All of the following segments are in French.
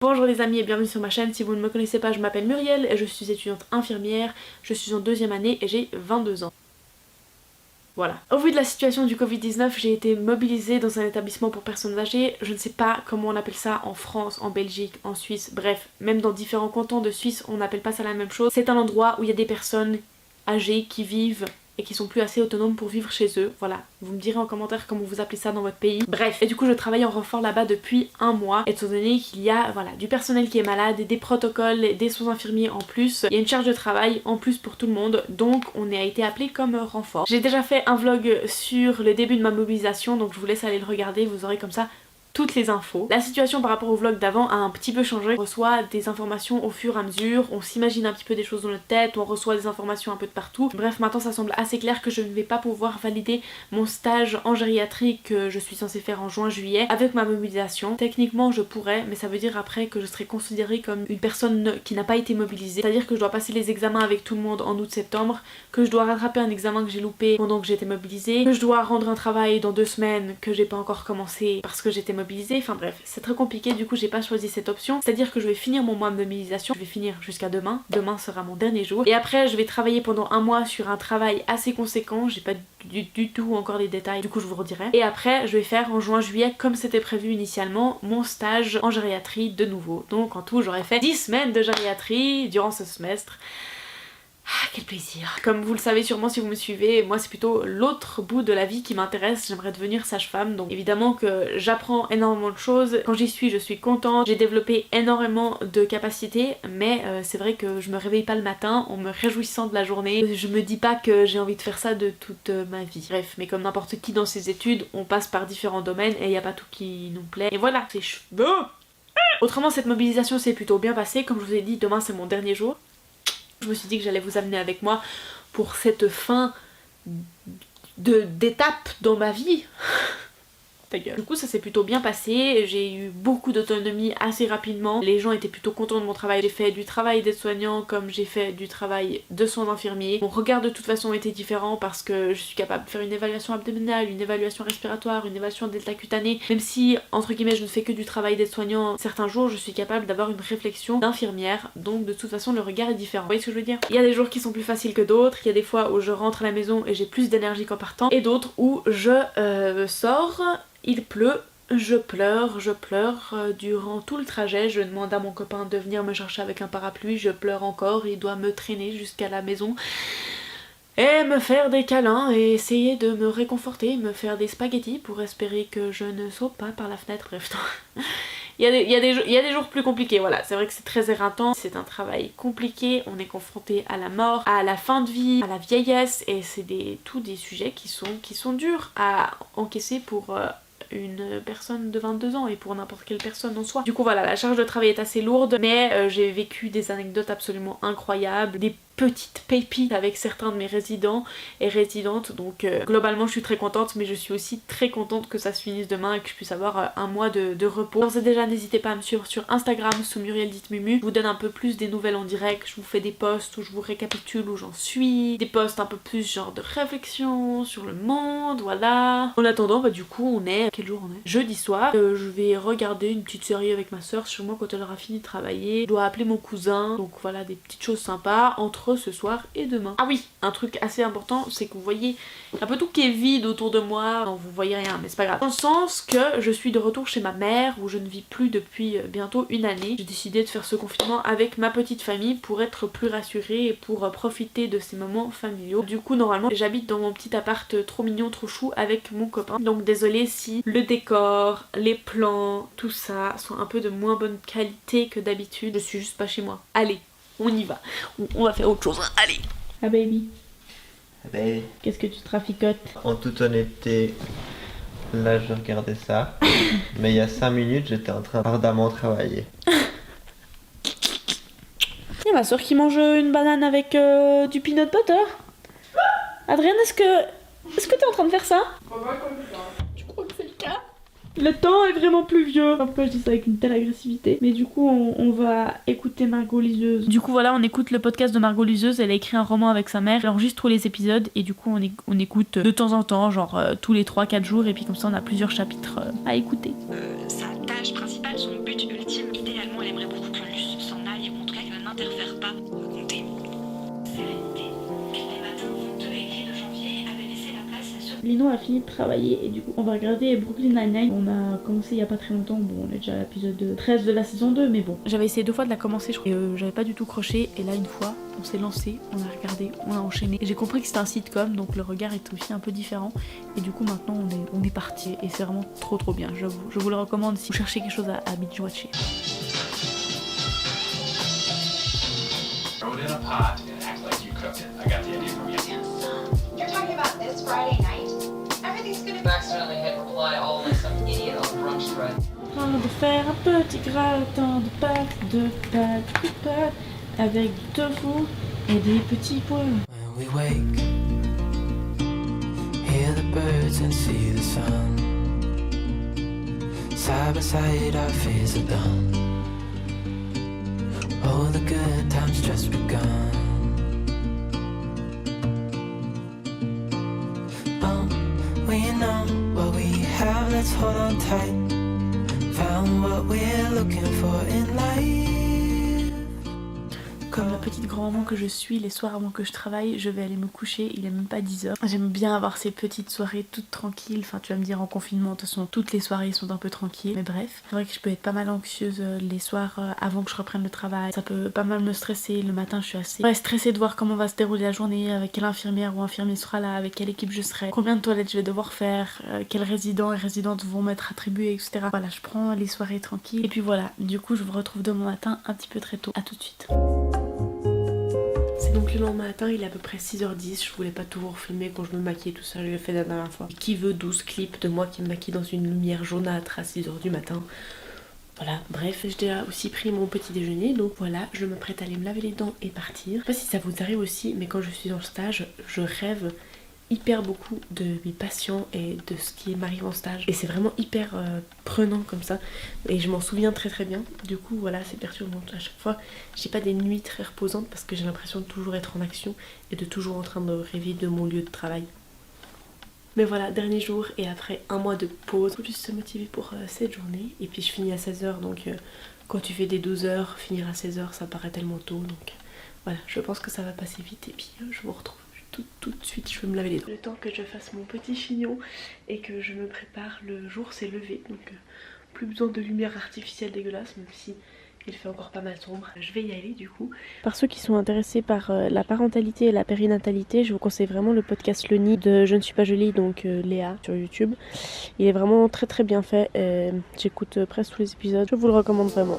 Bonjour les amis et bienvenue sur ma chaîne. Si vous ne me connaissez pas, je m'appelle Muriel et je suis étudiante infirmière. Je suis en 2e année et j'ai 22 ans. Voilà. Au vu de la situation du Covid-19, j'ai été mobilisée dans un établissement pour personnes âgées. Je ne sais pas comment on appelle ça en France, en Belgique, en Suisse, bref, même dans différents cantons de Suisse, on n'appelle pas ça la même chose. C'est un endroit où il y a des personnes âgées qui vivent et qui sont plus assez autonomes pour vivre chez eux. Voilà, vous me direz en commentaire comment vous appelez ça dans votre pays. Bref, et du coup je travaille en renfort là-bas depuis un mois, étant donné qu'il y a voilà, du personnel qui est malade, des protocoles, des soins infirmiers en plus. Il y a une charge de travail en plus pour tout le monde, donc on a été appelé comme renfort. J'ai déjà fait un vlog sur le début de ma mobilisation, donc je vous laisse aller le regarder, vous aurez comme ça toutes les infos. La situation par rapport au vlog d'avant a un petit peu changé. On reçoit des informations au fur et à mesure, on s'imagine un petit peu des choses dans notre tête, on reçoit des informations un peu de partout. Bref, maintenant ça semble assez clair que je ne vais pas pouvoir valider mon stage en gériatrie que je suis censée faire en juin-juillet avec ma mobilisation. Techniquement je pourrais, mais ça veut dire après que je serai considérée comme une personne qui n'a pas été mobilisée. C'est-à-dire que je dois passer les examens avec tout le monde en août-septembre, que je dois rattraper un examen que j'ai loupé pendant que j'étais mobilisée, que je dois rendre un travail dans 2 semaines que j'ai pas encore commencé parce que j'étais mobilisée. Enfin bref, c'est très compliqué, du coup j'ai pas choisi cette option. C'est-à-dire que je vais finir mon mois de mobilisation, je vais finir jusqu'à demain. Demain sera mon dernier jour. Et après je vais travailler pendant un mois sur un travail assez conséquent, j'ai pas du tout encore les détails, du coup je vous redirai. Et après je vais faire en juin-juillet, comme c'était prévu initialement, mon stage en gériatrie de nouveau. Donc en tout j'aurais fait 10 semaines de gériatrie durant ce semestre. Ah, quel plaisir. Comme vous le savez sûrement si vous me suivez, moi c'est plutôt l'autre bout de la vie qui m'intéresse, j'aimerais devenir sage-femme, donc évidemment que j'apprends énormément de choses, quand j'y suis je suis contente, j'ai développé énormément de capacités, mais c'est vrai que je me réveille pas le matin en me réjouissant de la journée, je me dis pas que j'ai envie de faire ça de toute ma vie. Bref, mais comme n'importe qui dans ses études, on passe par différents domaines et il y a pas tout qui nous plaît, et voilà, c'est cheveux. Autrement cette mobilisation s'est plutôt bien passée, comme je vous ai dit, demain c'est mon dernier jour. Je me suis dit que j'allais vous amener avec moi pour cette fin d'étape dans ma vie. Ta gueule. Du coup ça s'est plutôt bien passé, j'ai eu beaucoup d'autonomie assez rapidement, les gens étaient plutôt contents de mon travail, j'ai fait du travail d'aide-soignant comme j'ai fait du travail de soins infirmiers. Mon regard de toute façon était différent parce que je suis capable de faire une évaluation abdominale, une évaluation respiratoire, une évaluation delta cutanée, même si entre guillemets je ne fais que du travail d'aide-soignant, certains jours je suis capable d'avoir une réflexion d'infirmière, donc de toute façon le regard est différent. Vous voyez ce que je veux dire? Il y a des jours qui sont plus faciles que d'autres, il y a des fois où je rentre à la maison et j'ai plus d'énergie qu'en partant, et d'autres où je sors, il pleut, je pleure durant tout le trajet, je demande à mon copain de venir me chercher avec un parapluie, je pleure encore, il doit me traîner jusqu'à la maison et me faire des câlins et essayer de me réconforter, me faire des spaghettis pour espérer que je ne saute pas par la fenêtre, bref. Il y a des jours plus compliqués, voilà, c'est vrai que c'est très éreintant, c'est un travail compliqué, on est confronté à la mort, à la fin de vie, à la vieillesse, et c'est tous des sujets qui sont durs à encaisser pour une personne de 22 ans et pour n'importe quelle personne en soi. Du coup voilà, la charge de travail est assez lourde, mais j'ai vécu des anecdotes absolument incroyables, des petites pépites avec certains de mes résidents et résidentes, donc globalement je suis très contente, mais je suis aussi très contente que ça se finisse demain et que je puisse avoir un mois de repos. D'ores et déjà n'hésitez pas à me suivre sur Instagram sous Muriel Dite Mumu, je vous donne un peu plus des nouvelles en direct, je vous fais des posts où je vous récapitule où j'en suis, des posts un peu plus genre de réflexion sur le monde, voilà. En attendant bah du coup on est, quel jour on est? Jeudi soir, je vais regarder une petite série avec ma soeur sûrement quand elle aura fini de travailler, je dois appeler mon cousin, donc voilà des petites choses sympas entre ce soir et demain. Ah oui, un truc assez important, c'est que vous voyez un peu tout qui est vide autour de moi, non vous voyez rien mais c'est pas grave, dans le sens que je suis de retour chez ma mère où je ne vis plus depuis bientôt une année. J'ai décidé de faire ce confinement avec ma petite famille pour être plus rassurée et pour profiter de ces moments familiaux. Du coup normalement j'habite dans mon petit appart trop mignon, trop chou avec mon copain, donc désolée si le décor, les plans, tout ça sont un peu de moins bonne qualité que d'habitude, je suis juste pas chez moi. Allez, on y va, on va faire autre chose, allez. Ah baby, Ben, qu'est-ce que tu traficotes? en toute honnêteté, là je regardais ça, mais il y a 5 minutes j'étais en train ardemment travailler. Il y a ma soeur qui mange une banane avec du peanut butter. Adrienne, est-ce que t'es en train de faire ça? Tu crois que c'est le cas? Le temps est vraiment pluvieux. Pourquoi je dis ça avec une telle agressivité? Mais du coup, on va écouter Margot Liseuse. Du coup, voilà, on écoute le podcast de Margot Liseuse. Elle a écrit un roman avec sa mère. Elle enregistre tous les épisodes. Et du coup, on écoute de temps en temps, genre tous les 3-4 jours. Et puis comme ça, on a plusieurs chapitres à écouter. Sa tâche principale, son but ultime, idéalement, elle aimerait j'aimerais beaucoup que Luce s'en aille, ou en tout cas qu'elle n'interfère pas. Raconter. Sérénité. Les matins 22 et 2 janvier avaient laissé la place à ceux... Lino a fini de travailler et du coup on va regarder Brooklyn Nine-Nine. On a commencé il y a pas très longtemps, bon on est déjà à l'épisode 13 de la saison 2 mais bon. J'avais essayé 2 fois de la commencer je crois et j'avais pas du tout croché et là une fois on s'est lancé, on a regardé, on a enchaîné. Et j'ai compris que c'était un sitcom donc le regard est aussi un peu différent et du coup maintenant on est parti et c'est vraiment trop bien j'avoue. Je vous le recommande si vous cherchez quelque chose à binge-watcher. Throw it in a pot and act like you cooked it. I got the idea from you. You're talking about this Friday night? Everything's gonna be... Accidentally hit reply all like some idiot on brunch thread. En train de faire un petit gratin de pâtes avec du tofu et des petits pois. When we wake, hear the birds and see the sun. Side by side our fears are done. Oh, the good times just begun. Oh, we know what we have, let's hold on tight. Found what we're looking for in life. Comme la petite grand-maman que je suis, les soirs avant que je travaille, je vais aller me coucher, il est même pas 10h. J'aime bien avoir ces petites soirées toutes tranquilles, enfin tu vas me dire en confinement, de toute façon toutes les soirées sont un peu tranquilles, mais bref. C'est vrai que je peux être pas mal anxieuse les soirs avant que je reprenne le travail, ça peut pas mal me stresser, le matin je suis assez stressée de voir comment va se dérouler la journée, avec quelle infirmière ou infirmier sera là, avec quelle équipe je serai, combien de toilettes je vais devoir faire, quels résidents et résidentes vont m'être attribués, etc. Voilà, je prends les soirées tranquilles, et puis voilà, du coup je vous retrouve demain matin un petit peu très tôt, à tout de suite. C'est donc le lendemain matin, il est à peu près 6h10, je voulais pas toujours filmer quand je me maquillais tout ça, je l'ai fait la dernière fois. Qui veut 12 clips de moi qui me maquille dans une lumière jaunâtre à 6h du matin? Voilà, bref, j'ai déjà aussi pris mon petit déjeuner, donc voilà, je m'apprête à aller me laver les dents et partir. Je sais pas si ça vous arrive aussi, mais quand je suis dans le stage, je rêve hyper beaucoup de mes patients et de ce qui m'arrive en stage et c'est vraiment hyper prenant comme ça et je m'en souviens très bien, du coup voilà c'est perturbant à chaque fois. J'ai pas des nuits très reposantes parce que j'ai l'impression de toujours être en action et de toujours en train de rêver de mon lieu de travail. Mais voilà, dernier jour et après un mois de pause, faut juste se motiver pour cette journée et puis je finis à 16h donc quand tu fais des 12h, finir à 16h ça paraît tellement tôt donc voilà, je pense que ça va passer vite et puis je vous retrouve tout de suite, je vais me laver les dents. Le temps que je fasse mon petit chignon et que je me prépare, le jour s'est levé donc plus besoin de lumière artificielle dégueulasse même si il fait encore pas mal sombre. Je vais y aller du coup. Par ceux qui sont intéressés par la parentalité et la périnatalité, je vous conseille vraiment le podcast Le Nid de Je ne suis pas jolie, donc Léa sur YouTube. Il est vraiment très bien fait, j'écoute presque tous les épisodes, je vous le recommande vraiment.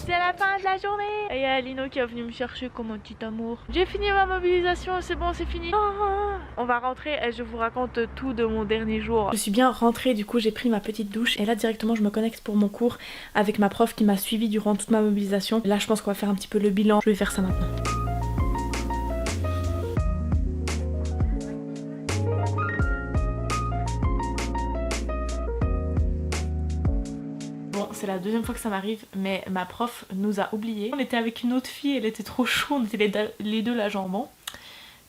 C'est la fin de la journée et il y a Lino qui est venu me chercher comme un petit amour. J'ai fini ma mobilisation, c'est bon, c'est fini. On va rentrer et je vous raconte tout de mon dernier jour. Je suis bien rentrée, du coup j'ai pris ma petite douche et là directement je me connecte pour mon cours avec ma prof qui m'a suivi durant toute ma mobilisation. Là je pense qu'on va faire un petit peu le bilan, je vais faire ça maintenant. C'est la deuxième fois que ça m'arrive, mais ma prof nous a oubliés. On était avec une autre fille, elle était trop chaude, on était les deux là jambon.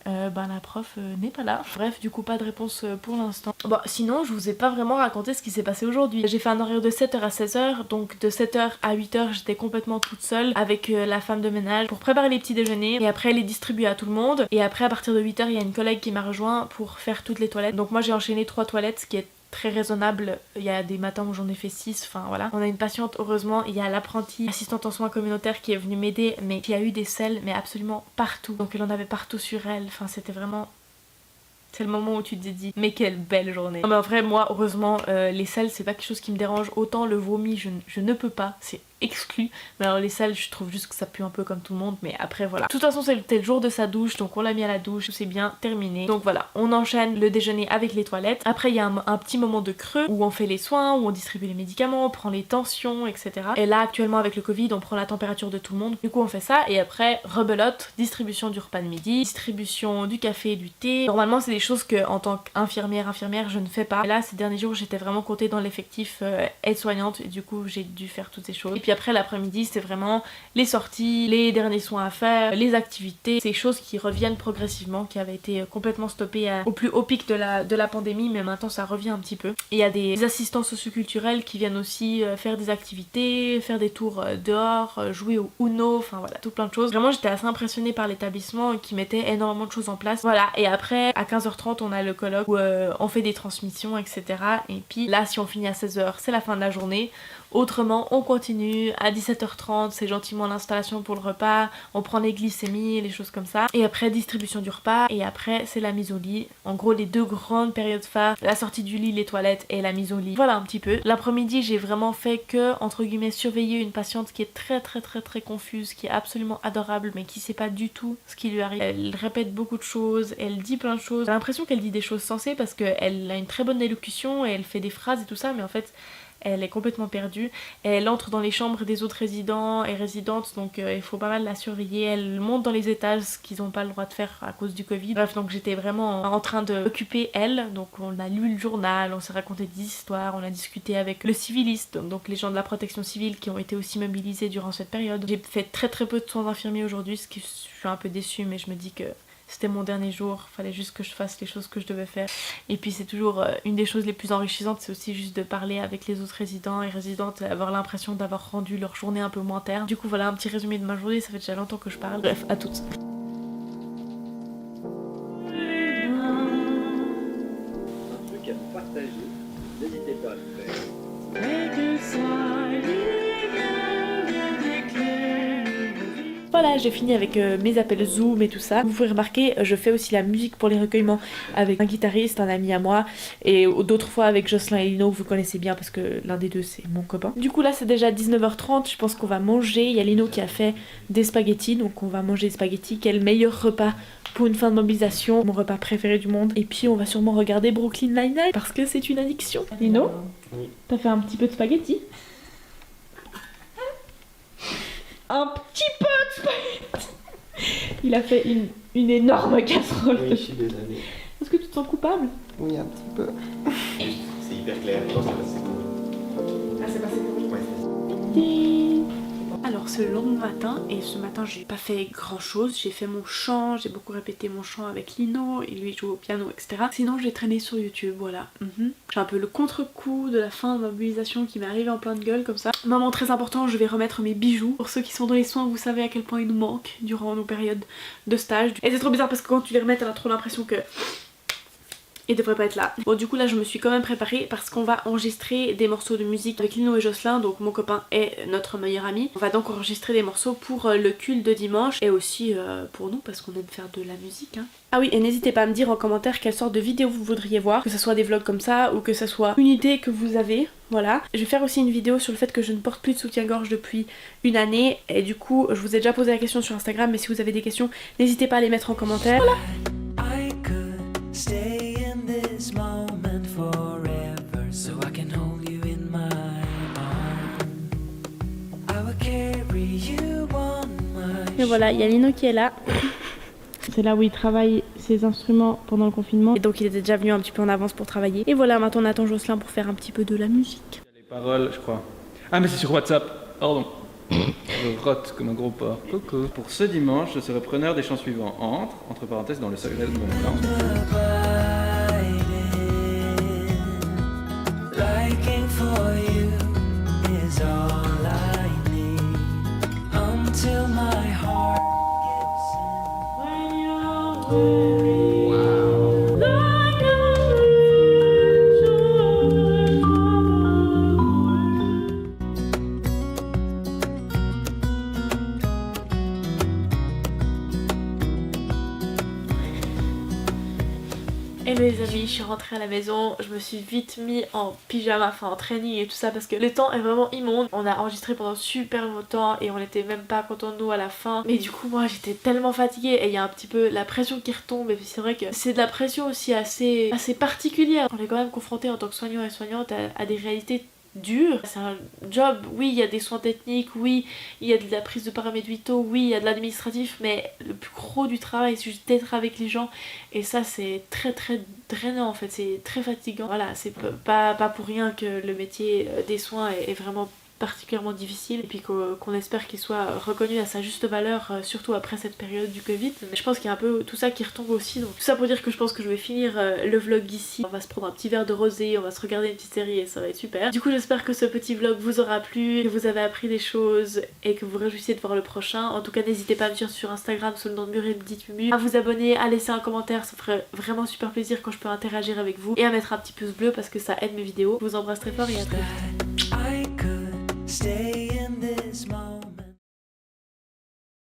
La prof n'est pas là. Bref, du coup pas de réponse pour l'instant. Bon, sinon je vous ai pas vraiment raconté ce qui s'est passé aujourd'hui. J'ai fait un horaire de 7h à 16h, donc de 7h à 8h j'étais complètement toute seule avec la femme de ménage pour préparer les petits déjeuners et après les distribuer à tout le monde. Et après à partir de 8h il y a une collègue qui m'a rejoint pour faire toutes les toilettes. Donc moi j'ai enchaîné 3 toilettes, ce qui est très raisonnable. Il y a des matins où j'en ai fait 6, enfin voilà. On a une patiente, heureusement, il y a l'apprentie assistante en soins communautaires qui est venue m'aider, mais qui a eu des selles, mais absolument partout. Donc elle en avait partout sur elle, enfin c'était vraiment... C'est le moment où tu te dis mais quelle belle journée. Non mais en vrai moi heureusement les selles c'est pas quelque chose qui me dérange, autant le vomi je ne peux pas, c'est exclu. Mais alors les selles je trouve juste que ça pue un peu comme tout le monde, mais après voilà. De toute façon c'était le jour de sa douche donc on l'a mis à la douche, tout s'est bien terminé. Donc voilà, on enchaîne le déjeuner avec les toilettes. Après il y a un petit moment de creux où on fait les soins, où on distribue les médicaments, on prend les tensions etc. Et là actuellement avec le Covid on prend la température de tout le monde. Du coup on fait ça et après rebelote, distribution du repas de midi, distribution du café et du thé. Normalement c'est des choses que en tant qu'infirmière je ne fais pas. Et là ces derniers jours j'étais vraiment comptée dans l'effectif aide-soignante et du coup j'ai dû faire toutes ces choses. Et puis puis après l'après-midi c'est vraiment les sorties, les derniers soins à faire, les activités, ces choses qui reviennent progressivement, qui avaient été complètement stoppées au plus haut pic de la pandémie, mais maintenant ça revient un petit peu. Et il y a des assistants socioculturels qui viennent aussi faire des activités, faire des tours dehors, jouer au Uno, enfin voilà, tout plein de choses. Vraiment j'étais assez impressionnée par l'établissement qui mettait énormément de choses en place. Voilà, et après à 15h30 on a le colloque où on fait des transmissions, etc. Et puis là si on finit à 16h c'est la fin de la journée. Autrement, on continue à 17h30, c'est gentiment l'installation pour le repas, on prend les glycémies, les choses comme ça. Et après, distribution du repas, et après, c'est la mise au lit. En gros, les deux grandes périodes phares, la sortie du lit, les toilettes et la mise au lit. Voilà un petit peu. L'après-midi, j'ai vraiment fait que, entre guillemets, surveiller une patiente qui est très confuse, qui est absolument adorable, mais qui sait pas du tout ce qui lui arrive. Elle répète beaucoup de choses, elle dit plein de choses. J'ai l'impression qu'elle dit des choses sensées parce qu'elle a une très bonne élocution et elle fait des phrases et tout ça, mais en fait, elle est complètement perdue. Elle entre dans les chambres des autres résidents et résidentes, donc il faut pas mal la surveiller. Elle monte dans les étages, ce qu'ils n'ont pas le droit de faire à cause du Covid. Bref, donc j'étais vraiment en train d'occuper elle. Donc on a lu le journal, on s'est raconté des histoires, on a discuté avec le civiliste, donc les gens de la protection civile qui ont été aussi mobilisés durant cette période. J'ai fait très peu de soins infirmiers aujourd'hui, ce qui je suis un peu déçue, mais je me dis que c'était mon dernier jour, fallait juste que je fasse les choses que je devais faire. Et puis c'est toujours une des choses les plus enrichissantes, c'est aussi juste de parler avec les autres résidents et résidentes, avoir l'impression d'avoir rendu leur journée un peu moins terne. Du coup voilà un petit résumé de ma journée, ça fait déjà longtemps que je parle. Bref, à toutes. Un truc à partager, n'hésitez pas à le faire. Voilà, j'ai fini avec mes appels Zoom et tout ça. Vous pouvez remarquer, je fais aussi la musique pour les recueillements avec un guitariste, un ami à moi, et d'autres fois avec Jocelyn et Lino, vous connaissez bien parce que l'un des deux c'est mon copain. Du coup là c'est déjà 19h30, je pense qu'on va manger. Il y a Lino qui a fait des spaghettis, donc on va manger des spaghettis. Quel meilleur repas pour une fin de mobilisation, mon repas préféré du monde. Et puis on va sûrement regarder Brooklyn Nine-Nine parce que c'est une addiction. Lino, Oui. T'as fait un petit peu de spaghettis? Un petit peu de spaghettis. Il a fait une énorme casserole. Oui, je suis désolée. Est-ce que tu te sens coupable? Oui, un petit peu. C'est hyper clair, je pense que c'est cool. Ah, c'est passé pour Ouais. Alors ce long matin, et ce matin j'ai pas fait grand chose, j'ai fait mon chant, j'ai beaucoup répété mon chant avec Lino, et lui joue au piano, etc. Sinon j'ai traîné sur YouTube, voilà. J'ai un peu le contre-coup de la fin de ma mobilisation qui m'est arrivé en plein de gueule comme ça. Moment très important, je vais remettre mes bijoux. Pour ceux qui sont dans les soins, vous savez à quel point ils nous manquent durant nos périodes de stage. Et c'est trop bizarre parce que quand tu les remets, t'as trop l'impression que il devrait pas être là. Bon du coup là je me suis quand même préparée parce qu'on va enregistrer des morceaux de musique avec Lino et Jocelyn, donc mon copain est notre meilleur ami. On va donc enregistrer des morceaux pour le culte de dimanche et aussi pour nous parce qu'on aime faire de la musique hein. Ah oui, et n'hésitez pas à me dire en commentaire quelle sorte de vidéo vous voudriez voir, que ce soit des vlogs comme ça ou que ce soit une idée que vous avez, voilà. Je vais faire aussi une vidéo sur le fait que je ne porte plus de soutien-gorge depuis une année et du coup je vous ai déjà posé la question sur Instagram, mais si vous avez des questions n'hésitez pas à les mettre en commentaire. Voilà. I could stay in this moment forever, so I can hold you in my arms. I will carry you on my. Et voilà, il y a Lino qui est là. C'est là où il travaille ses instruments pendant le confinement. Et donc il était déjà venu un petit peu en avance pour travailler. Et voilà, maintenant on attend Jocelyn pour faire un petit peu de la musique. Les paroles, je crois. Ah, mais c'est sur WhatsApp. Pardon. Je rote comme un gros porc. Coucou. Pour ce dimanche, je serai preneur des chants suivants. Entre parenthèses, dans le secret de mon plan. Liking for you is all I need until my heart gives in. Hello les amis, je suis rentrée à la maison, je me suis vite mis en pyjama, enfin en training et tout ça parce que le temps est vraiment immonde. On a enregistré pendant super longtemps et on était même pas contents de nous à la fin. Mais du coup moi j'étais tellement fatiguée et il y a un petit peu la pression qui retombe et puis c'est vrai que c'est de la pression aussi assez particulière. On est quand même confronté en tant que soignant et soignante à des réalités dur. C'est un job, oui il y a des soins techniques, oui il y a de la prise de paramètres vitaux, oui il y a de l'administratif, mais le plus gros du travail c'est juste d'être avec les gens et ça c'est très drainant en fait, c'est très fatigant. Voilà, c'est pas pour rien que le métier des soins est vraiment particulièrement difficile et puis qu'on espère qu'il soit reconnu à sa juste valeur, surtout après cette période du Covid. Mais je pense qu'il y a un peu tout ça qui retombe aussi, donc tout ça pour dire que je pense que je vais finir le vlog ici. On va se prendre un petit verre de rosé, on va se regarder une petite série et ça va être super. Du coup j'espère que ce petit vlog vous aura plu, que vous avez appris des choses et que vous vous réjouissez de voir le prochain. En tout cas n'hésitez pas à me suivre sur Instagram sous le nom de Mumu, à vous abonner, à laisser un commentaire, ça ferait vraiment super plaisir quand je peux interagir avec vous, et à mettre un petit pouce bleu parce que ça aide mes vidéos. Je vous embrasse très fort et à très vite. I could stay